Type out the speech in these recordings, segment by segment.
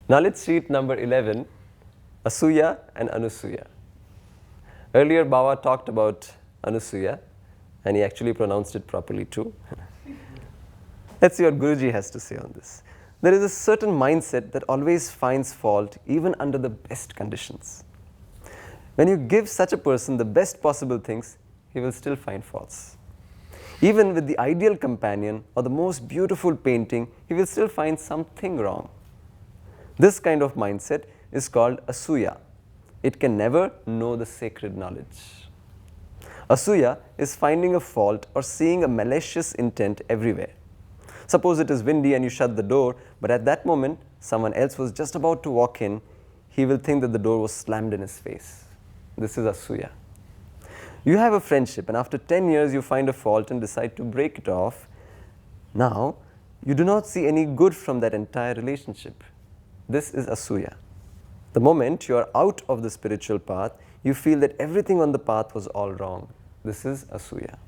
Now let's read number 11, Asuya and Anasuya. Earlier Baba talked about Anasuya and he actually pronounced it properly too. Let's see what Guruji has to say on this. There is a certain mindset that always finds fault even under the best conditions. When you give such a person the best possible things, he will still find faults. Even with the ideal companion or the most beautiful painting, he will still find something wrong. This kind of mindset is called Asuya. It can never know the sacred knowledge. Asuya is finding a fault or seeing a malicious intent everywhere. Suppose it is windy and you shut the door, but at that moment someone else was just about to walk in, he will think that the door was slammed in his face. This is Asuya. You have a friendship and after 10 years you find a fault and decide to break it off. Now, you do not see any good from that entire relationship. This is Asuya. The moment you are out of the spiritual path, you feel that everything on the path was all wrong. This is Asuya.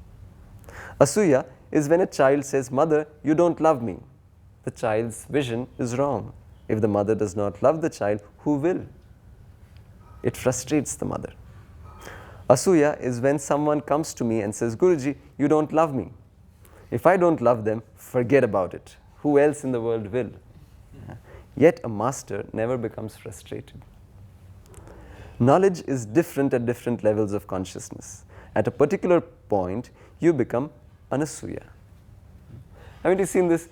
Asuya is when a child says, "Mother, you don't love me." The child's vision is wrong. If the mother does not love the child, who will? It frustrates the mother. Asuya is when someone comes to me and says, "Guruji, you don't love me." If I don't love them, forget about it. Who else in the world will? Yet a master never becomes frustrated. Knowledge is different at different levels of consciousness. At a particular point, you become Anasuya. Haven't you seen this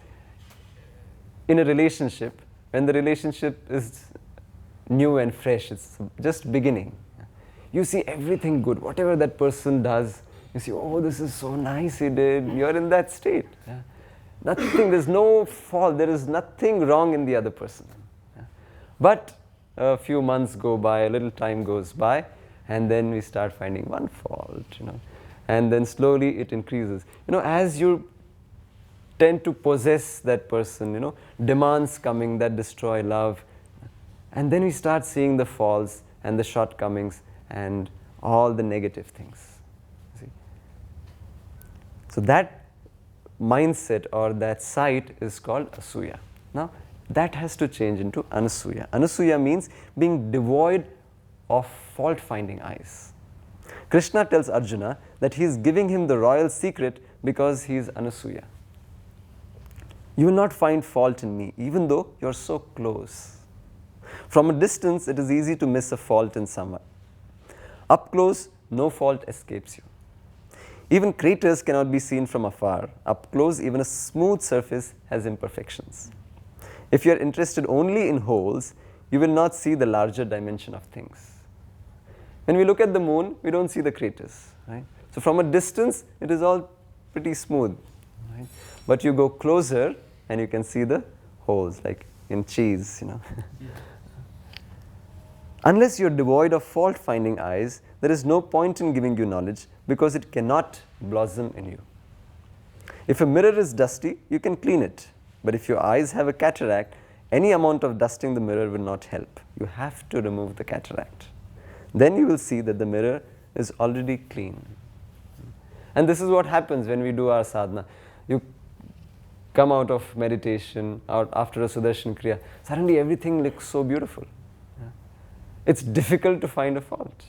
in a relationship? When the relationship is new and fresh, it's just beginning. You see everything good, whatever that person does, you see, oh, this is so nice he did. You're in that state. Nothing, there's no fault, there is nothing wrong in the other person. But a few months go by, a little time goes by, and then we start finding one fault, and then slowly it increases. As you tend to possess that person, demands coming that destroy love, and then we start seeing the faults and the shortcomings and all the negative things. See? So that mindset or that sight is called Asuya. Now, that has to change into Anasuya. Anasuya means being devoid of fault-finding eyes. Krishna tells Arjuna that he is giving him the royal secret because he is Anasuya. You will not find fault in me, even though you are so close. From a distance, it is easy to miss a fault in someone. Up close, no fault escapes you. Even craters cannot be seen from afar. Up close, even a smooth surface has imperfections. If you are interested only in holes, you will not see the larger dimension of things. When we look at the moon, we don't see the craters. Right? So from a distance, it is all pretty smooth. Right? But you go closer and you can see the holes, like in cheese. Unless you are devoid of fault-finding eyes, there is no point in giving you knowledge because it cannot blossom in you. If a mirror is dusty, you can clean it. But if your eyes have a cataract, any amount of dusting the mirror will not help. You have to remove the cataract. Then you will see that the mirror is already clean. And this is what happens when we do our sadhana. You come out of meditation, out after a Sudarshan Kriya, suddenly everything looks so beautiful. It's difficult to find a fault.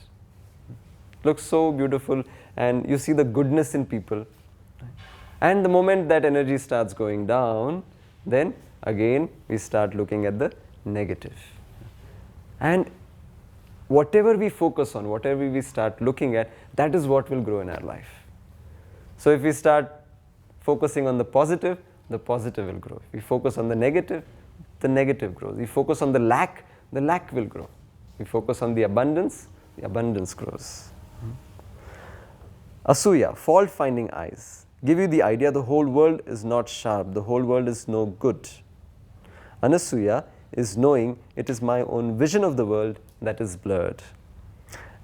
It looks so beautiful and you see the goodness in people. And the moment that energy starts going down, then again we start looking at the negative. And whatever we focus on, whatever we start looking at, that is what will grow in our life. So if we start focusing on the positive will grow. If we focus on the negative grows. If we focus on the lack will grow. We focus on the abundance grows. Asuya, fault-finding eyes, give you the idea the whole world is not sharp, the whole world is no good. Anasuya is knowing it is my own vision of the world, that is blurred.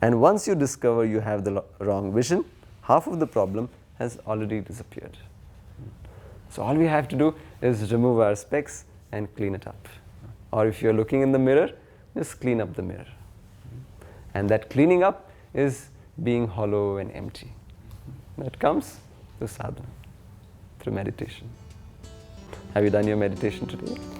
And once you discover you have the wrong vision, half of the problem has already disappeared. So all we have to do is remove our specs and clean it up. Or if you're looking in the mirror, just clean up the mirror. And that cleaning up is being hollow and empty. That comes through sadhana, through meditation. Have you done your meditation today?